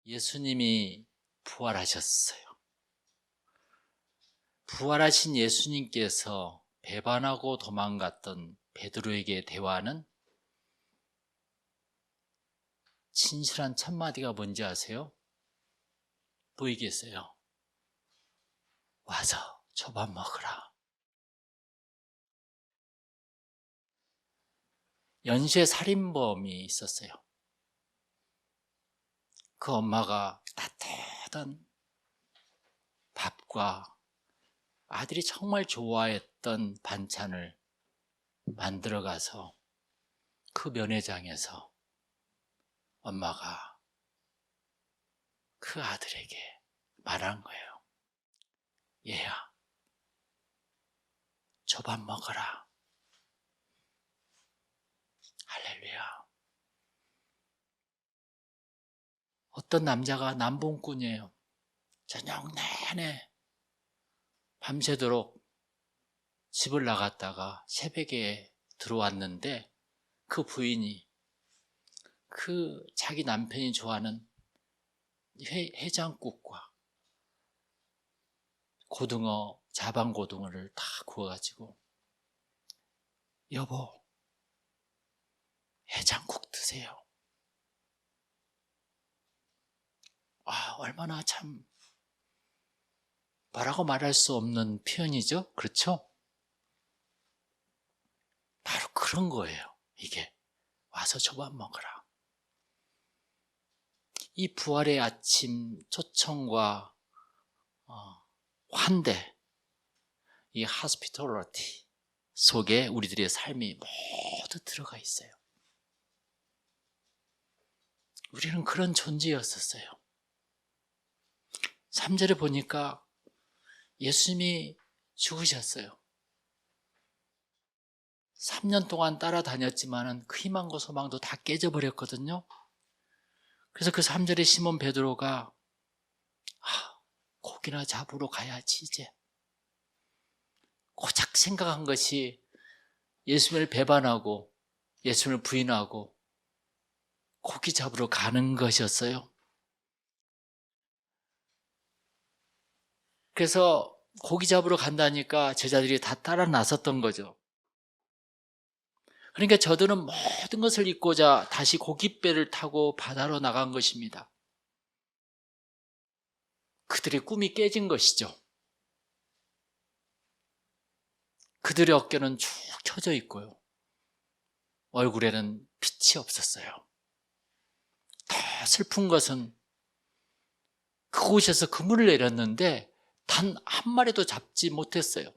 예수님이 부활하셨어요. 부활하신 예수님께서 배반하고 도망갔던 베드로에게 대화하는 진실한 첫마디가 뭔지 아세요? 뭐 얘기했어요? 와서 초밥 먹으라. 연쇄 살인범이 있었어요. 그 엄마가 따뜻한 밥과 아들이 정말 좋아했던 반찬을 만들어 가서 그 면회장에서 엄마가 그 아들에게 말한 거예요. 얘야, 초밥 먹어라. 할렐루야. 어떤 남자가 남봉꾼이에요. 저녁 내내 밤새도록 집을 나갔다가 새벽에 들어왔는데 그 부인이 그 자기 남편이 좋아하는 해장국과 고등어, 자반고등어를 다 구워가지고 여보, 해장국 드세요. 얼마나 참 뭐라고 말할 수 없는 표현이죠? 그렇죠? 바로 그런 거예요. 이게 와서 초밥 먹어라. 이 부활의 아침 초청과 환대, 이 hospitality 속에 우리들의 삶이 모두 들어가 있어요. 우리는 그런 존재였었어요. 3절에 보니까 예수님이 죽으셨어요. 3년 동안 따라다녔지만 그 희망과 소망도 다 깨져버렸거든요. 그래서 그 3절에 시몬 베드로가 고기나 잡으러 가야지 이제. 고작 생각한 것이 예수님을 배반하고 예수님을 부인하고 고기 잡으러 가는 것이었어요. 그래서 고기 잡으러 간다니까 제자들이 다 따라 나섰던 거죠. 그러니까 저들은 모든 것을 잊고자 다시 고깃배를 타고 바다로 나간 것입니다. 그들의 꿈이 깨진 것이죠. 그들의 어깨는 쭉 켜져 있고요. 얼굴에는 빛이 없었어요. 더 슬픈 것은 그곳에서 그물을 내렸는데 단 한 마리도 잡지 못했어요.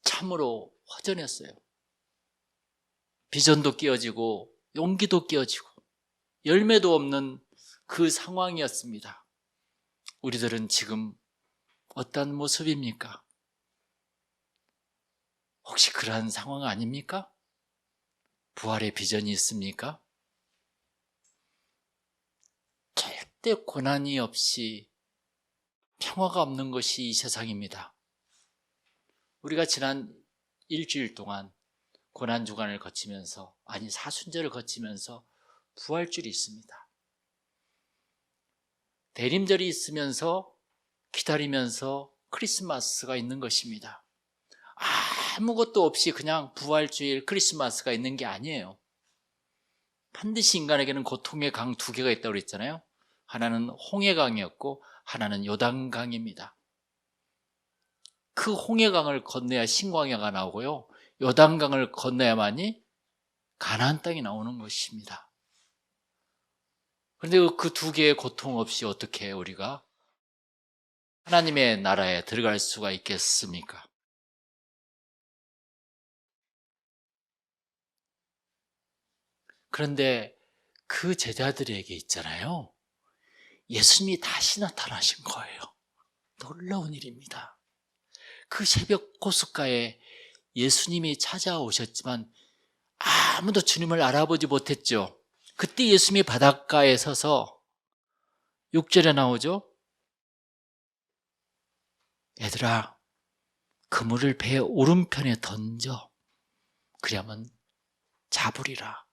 참으로 허전했어요. 비전도 깨어지고 용기도 깨어지고 열매도 없는 그 상황이었습니다. 우리들은 지금 어떤 모습입니까? 혹시 그러한 상황 아닙니까? 부활의 비전이 있습니까? 절대 고난이 없이 평화가 없는 것이 이 세상입니다. 우리가 지난 일주일 동안 고난주간을 거치면서, 사순절을 거치면서 부활절이 있습니다. 대림절이 있으면서 기다리면서 크리스마스가 있는 것입니다. 아무것도 없이 그냥 부활주일 크리스마스가 있는 게 아니에요. 반드시 인간에게는 고통의 강 두 개가 있다고 그랬잖아요. 하나는 홍해강이었고 하나는 요단강입니다. 그 홍해강을 건너야 신광야가 나오고요, 요단강을 건너야만이 가나안 땅이 나오는 것입니다. 그런데 그 두 개의 고통 없이 어떻게 우리가 하나님의 나라에 들어갈 수가 있겠습니까? 그런데 그 제자들에게 있잖아요, 예수님이 다시 나타나신 거예요. 놀라운 일입니다. 그 새벽 호숫가에 예수님이 찾아오셨지만 아무도 주님을 알아보지 못했죠. 그때 예수님이 바닷가에 서서 6절에 나오죠. 얘들아, 그물을 배 오른편에 던져. 그러면 잡으리라.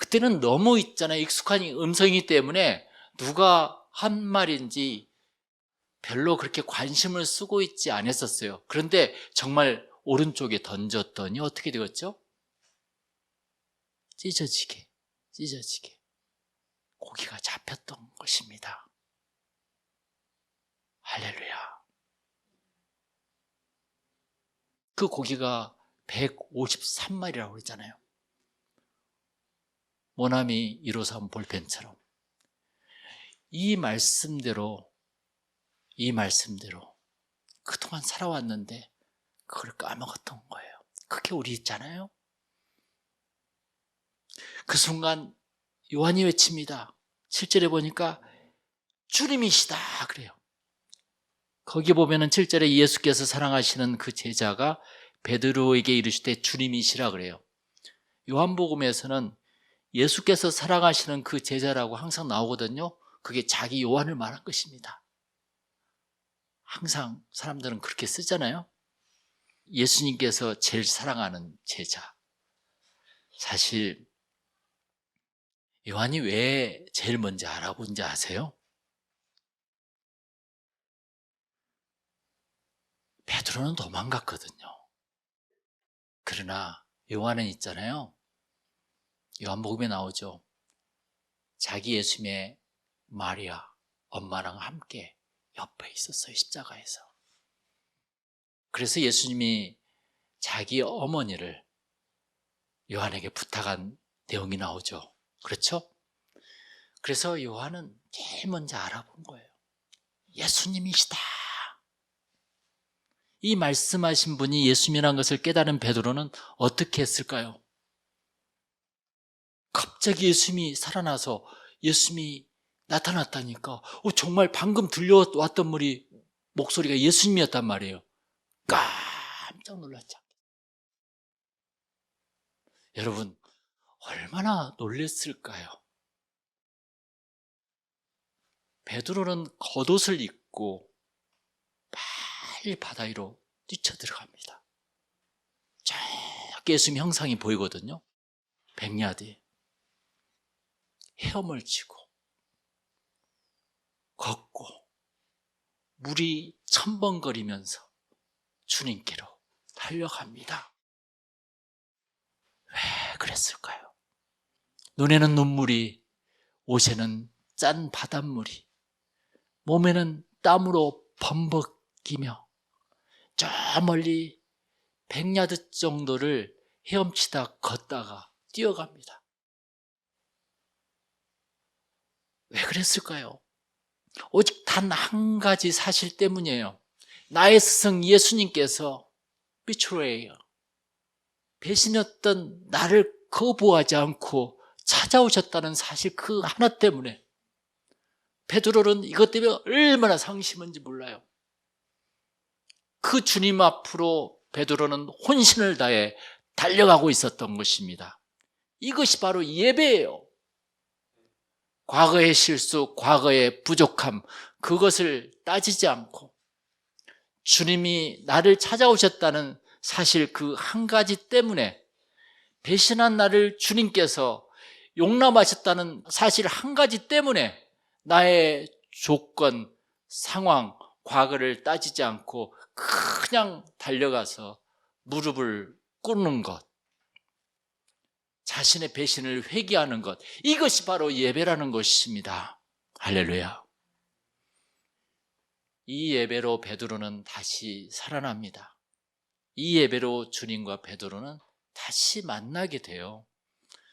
그때는 너무 있잖아요. 익숙한 음성이기 때문에 누가 한 말인지 별로 그렇게 관심을 쓰고 있지 않았었어요. 그런데 정말 오른쪽에 던졌더니 어떻게 되었죠? 찢어지게 고기가 잡혔던 것입니다. 할렐루야. 그 고기가 153마리라고 그랬잖아요. 모나미 153 볼펜처럼. 이 말씀대로 그동안 살아왔는데 그걸 까먹었던 거예요. 그게 우리 있잖아요. 그 순간 요한이 외칩니다. 7절에 보니까 주님이시다 그래요. 거기 보면은 7절에 예수께서 사랑하시는 그 제자가 베드로에게 이르시되 주님이시라 그래요. 요한복음에서는 예수께서 사랑하시는 그 제자라고 항상 나오거든요. 그게 자기 요한을 말한 것입니다. 항상 사람들은 그렇게 쓰잖아요. 예수님께서 제일 사랑하는 제자. 사실 요한이 왜 제일 먼저 알아본지 아세요? 베드로는 도망갔거든요. 그러나 요한은 있잖아요. 요한복음에 나오죠. 자기 예수님의 마리아 엄마랑 함께 옆에 있었어요. 십자가에서. 그래서 예수님이 자기 어머니를 요한에게 부탁한 내용이 나오죠. 그렇죠? 그래서 요한은 제일 먼저 알아본 거예요. 예수님이시다. 이 말씀하신 분이 예수님이라는 것을 깨달은 베드로는 어떻게 했을까요? 갑자기 예수님이 살아나서 예수님이 나타났다니까 정말 방금 들려왔던 목소리가 예수님이었단 말이에요. 깜짝 놀랐죠. 여러분 얼마나 놀랐을까요? 베드로는 겉옷을 입고 빨리 바다 위로 뛰쳐들어갑니다. 쫙 예수님 형상이 보이거든요. 백야드 헤엄을 치고 걷고 물이 첨벙거리면서 주님께로 달려갑니다. 왜 그랬을까요? 눈에는 눈물이, 옷에는 짠 바닷물이, 몸에는 땀으로 범벅이며 저 멀리 100야드 정도를 헤엄치다 걷다가 뛰어갑니다. 왜 그랬을까요? 오직 단 한 가지 사실 때문이에요. 나의 스승 예수님께서 비트레이어, 배신했던 나를 거부하지 않고 찾아오셨다는 사실 그 하나 때문에 베드로는 이것 때문에 얼마나 상심한지 몰라요. 그 주님 앞으로 베드로는 혼신을 다해 달려가고 있었던 것입니다. 이것이 바로 예배예요. 과거의 실수, 과거의 부족함, 그것을 따지지 않고 주님이 나를 찾아오셨다는 사실 그 한 가지 때문에, 배신한 나를 주님께서 용납하셨다는 사실 한 가지 때문에 나의 조건, 상황, 과거를 따지지 않고 그냥 달려가서 무릎을 꿇는 것, 자신의 배신을 회개하는 것, 이것이 바로 예배라는 것입니다. 할렐루야. 이 예배로 베드로는 다시 살아납니다. 이 예배로 주님과 베드로는 다시 만나게 돼요.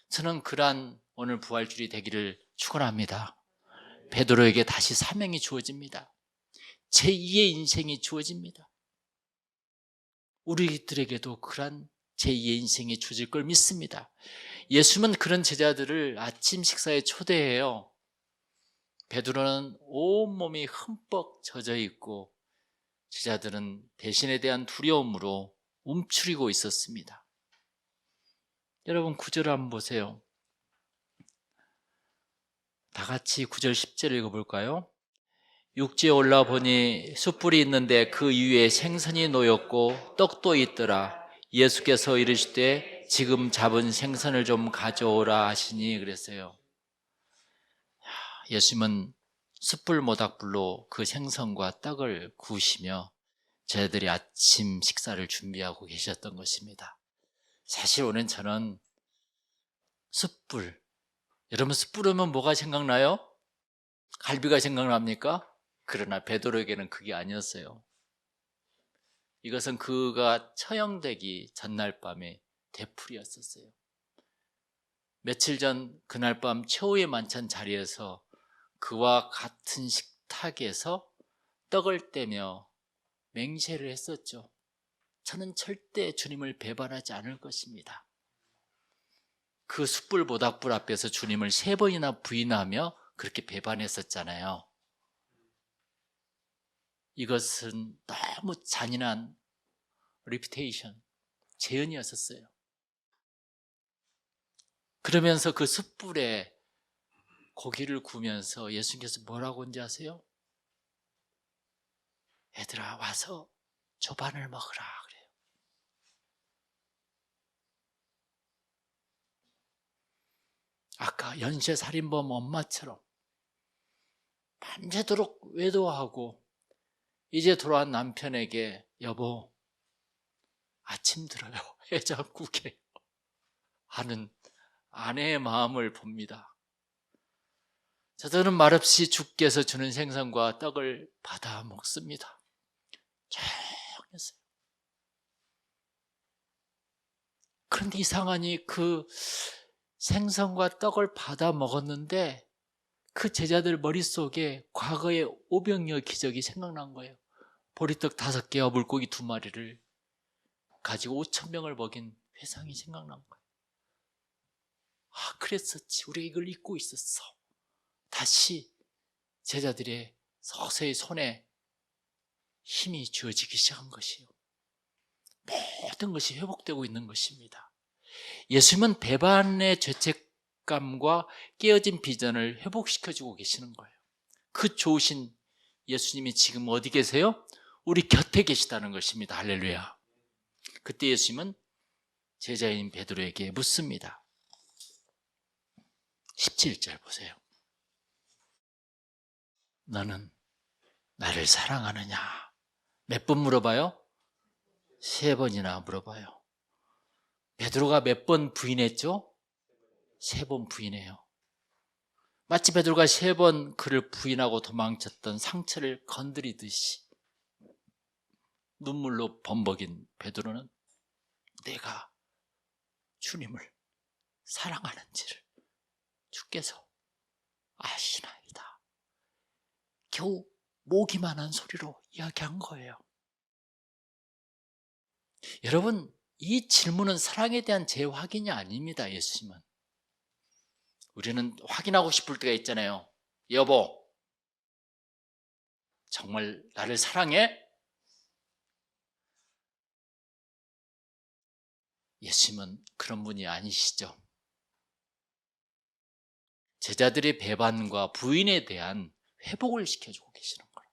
저는 그러한 오늘 부활주일이 되기를 축원합니다. 베드로에게 다시 사명이 주어집니다. 제2의 인생이 주어집니다. 우리들에게도 그러한 제2의 인생이 주어질 걸 믿습니다. 예수님은 그런 제자들을 아침 식사에 초대해요. 베드로는 온몸이 흠뻑 젖어 있고 제자들은 배신에 대한 두려움으로 움츠리고 있었습니다. 여러분 9절을 한번 보세요. 다 같이 9절 10절 읽어볼까요? 육지에 올라보니 숯불이 있는데 그 위에 생선이 놓였고 떡도 있더라. 예수께서 이르시되 지금 잡은 생선을 좀 가져오라 하시니 그랬어요. 예수님은 숯불 모닥불로 그 생선과 떡을 구우시며 저희들이 아침 식사를 준비하고 계셨던 것입니다. 사실 오늘 저는 숯불, 여러분 숯불 하면 뭐가 생각나요? 갈비가 생각납니까? 그러나 베드로에게는 그게 아니었어요. 이것은 그가 처형되기 전날 밤에 되풀이였었어요. 며칠 전 그날 밤 최후의 만찬 자리에서 그와 같은 식탁에서 떡을 떼며 맹세를 했었죠. 저는 절대 주님을 배반하지 않을 것입니다. 그 숯불 모닥불 앞에서 주님을 3번이나 부인하며 그렇게 배반했었잖아요. 이것은 너무 잔인한 리피테이션, 재현이었었어요. 그러면서 그 숯불에 고기를 구우면서 예수님께서 뭐라고 한지 아세요? 얘들아 와서 조반을 먹으라 그래요. 아까 연쇄살인범 엄마처럼 밤새도록 외도하고 이제 돌아온 남편에게 여보 아침 들어요 해장국에 하는 아내의 마음을 봅니다. 저들은 말없이 주께서 주는 생선과 떡을 받아 먹습니다. 조용했어요. 그런데 이상하니 그 생선과 떡을 받아 먹었는데 그 제자들 머릿속에 과거의 오병이어 기적이 생각난 거예요. 보리떡 5개와 물고기 2마리를 가지고 5,000명을 먹인 회상이 생각난 거예요. 아, 그랬었지. 우리가 이걸 잊고 있었어. 다시 제자들의 서서히 손에 힘이 주어지기 시작한 것이에요. 모든 것이 회복되고 있는 것입니다. 예수님은 배반의 죄책감과 깨어진 비전을 회복시켜주고 계시는 거예요. 그 좋으신 예수님이 지금 어디 계세요? 우리 곁에 계시다는 것입니다. 할렐루야. 그때 예수님은 제자인 베드로에게 묻습니다. 17절 보세요. 너는 나를 사랑하느냐? 몇 번 물어봐요? 3번이나 물어봐요. 베드로가 몇 번 부인했죠? 3번 부인해요. 마치 베드로가 3번 그를 부인하고 도망쳤던 상처를 건드리듯이 눈물로 범벅인 베드로는 내가 주님을 사랑하는지를 주께서 아시나이다. 겨우 모기만한 소리로 이야기한 거예요. 여러분, 이 질문은 사랑에 대한 재확인이 아닙니다. 예수님은. 우리는 확인하고 싶을 때가 있잖아요. 여보, 정말 나를 사랑해? 예수님은 그런 분이 아니시죠. 제자들의 배반과 부인에 대한 회복을 시켜주고 계시는 거예요.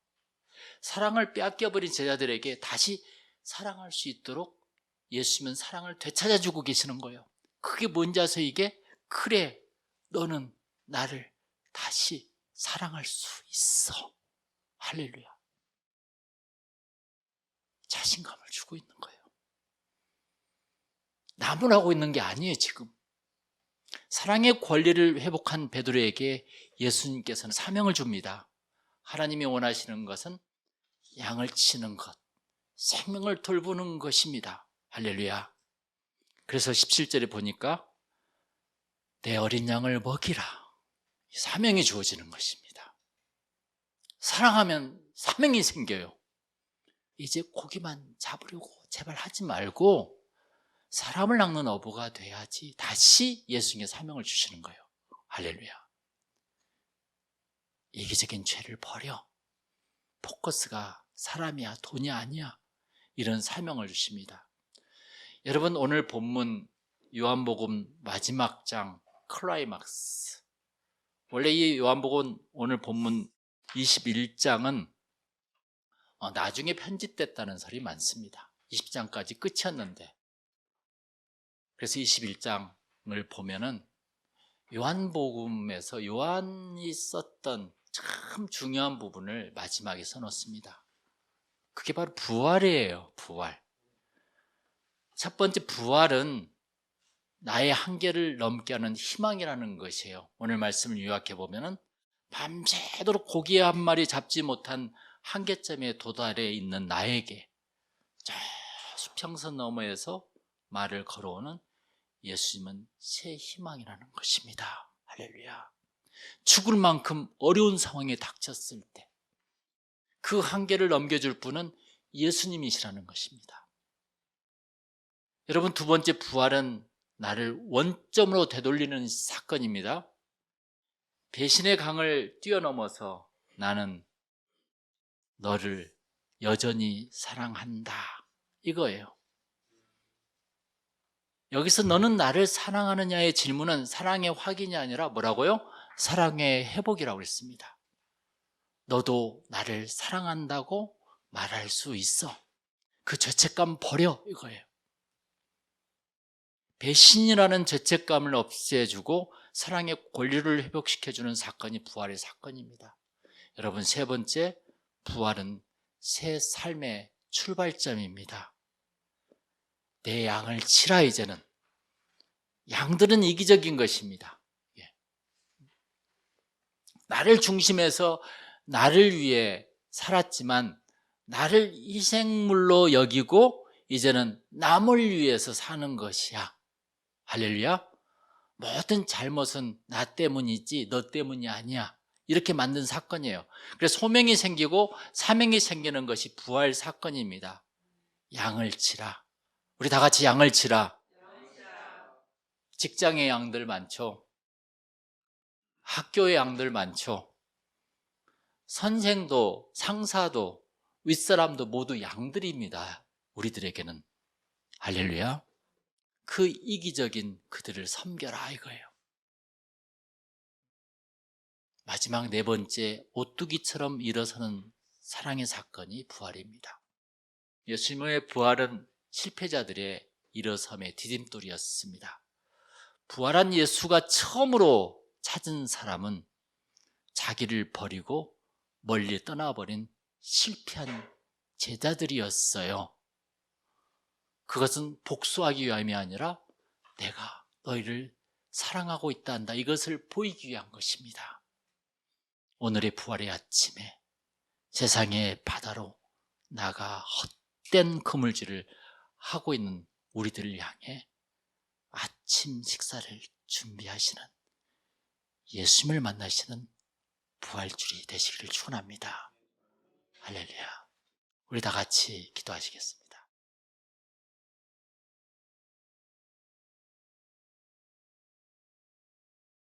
사랑을 빼앗겨버린 제자들에게 다시 사랑할 수 있도록 예수님은 사랑을 되찾아주고 계시는 거예요. 그게 뭔지 아세요? 이게? 그래, 너는 나를 다시 사랑할 수 있어. 할렐루야. 자신감을 주고 있는 거예요. 나무라고 있는 게 아니에요. 지금 사랑의 권리를 회복한 베드로에게 예수님께서는 사명을 줍니다. 하나님이 원하시는 것은 양을 치는 것, 생명을 돌보는 것입니다. 할렐루야. 그래서 17절에 보니까 내 어린 양을 먹이라. 사명이 주어지는 것입니다. 사랑하면 사명이 생겨요. 이제 고기만 잡으려고 제발 하지 말고 사람을 낚는 어부가 돼야지. 다시 예수님의 사명을 주시는 거예요. 할렐루야. 이기적인 죄를 버려. 포커스가 사람이야, 돈이 아니야. 이런 사명을 주십니다. 여러분, 오늘 본문 요한복음 마지막 장 클라이막스. 원래 이 요한복음 오늘 본문 21장은 나중에 편집됐다는 설이 많습니다. 20장까지 끝이었는데 그래서 21장을 보면은 요한복음에서 요한이 썼던 참 중요한 부분을 마지막에 써놓습니다. 그게 바로 부활이에요. 부활. 첫 번째 부활은 나의 한계를 넘게 하는 희망이라는 것이에요. 오늘 말씀을 요약해 보면은 밤새도록 고기 한 마리 잡지 못한 한계점에 도달해 있는 나에게 저 수평선 너머에서 말을 걸어오는 예수님은 새 희망이라는 것입니다. 할렐루야. 죽을 만큼 어려운 상황에 닥쳤을 때 그 한계를 넘겨줄 분은 예수님이시라는 것입니다. 여러분, 두 번째 부활은 나를 원점으로 되돌리는 사건입니다. 배신의 강을 뛰어넘어서 나는 너를 여전히 사랑한다, 이거예요. 여기서 너는 나를 사랑하느냐의 질문은 사랑의 확인이 아니라 뭐라고요? 사랑의 회복이라고 했습니다. 너도 나를 사랑한다고 말할 수 있어. 그 죄책감 버려, 이거예요. 배신이라는 죄책감을 없애주고 사랑의 권리를 회복시켜주는 사건이 부활의 사건입니다. 여러분, 세 번째, 부활은 새 삶의 출발점입니다. 내 양을 치라. 이제는 양들은 이기적인 것입니다. 나를 중심해서 나를 위해 살았지만 나를 희생물로 여기고 이제는 남을 위해서 사는 것이야. 할렐루야. 모든 잘못은 나 때문이지 너 때문이 아니야. 이렇게 만든 사건이에요. 그래서 소명이 생기고 사명이 생기는 것이 부활 사건입니다. 양을 치라. 우리 다 같이 양을 치라. 직장의 양들 많죠. 학교의 양들 많죠. 선생도 상사도 윗사람도 모두 양들입니다. 우리들에게는. 할렐루야. 그 이기적인 그들을 섬겨라, 이거예요. 마지막 네 번째, 오뚜기처럼 일어서는 사랑의 사건이 부활입니다. 예수님의 부활은 실패자들의 일어섬의 디딤돌이었습니다. 부활한 예수가 처음으로 찾은 사람은 자기를 버리고 멀리 떠나버린 실패한 제자들이었어요. 그것은 복수하기 위함이 아니라 내가 너희를 사랑하고 있다 한다, 이것을 보이기 위한 것입니다. 오늘의 부활의 아침에 세상의 바다로 나가 헛된 그물질을 하고 있는 우리들을 향해 아침 식사를 준비하시는 예수님을 만나시는 부활줄이 되시기를 축원합니다. 할렐루야. 우리 다 같이 기도하시겠습니다.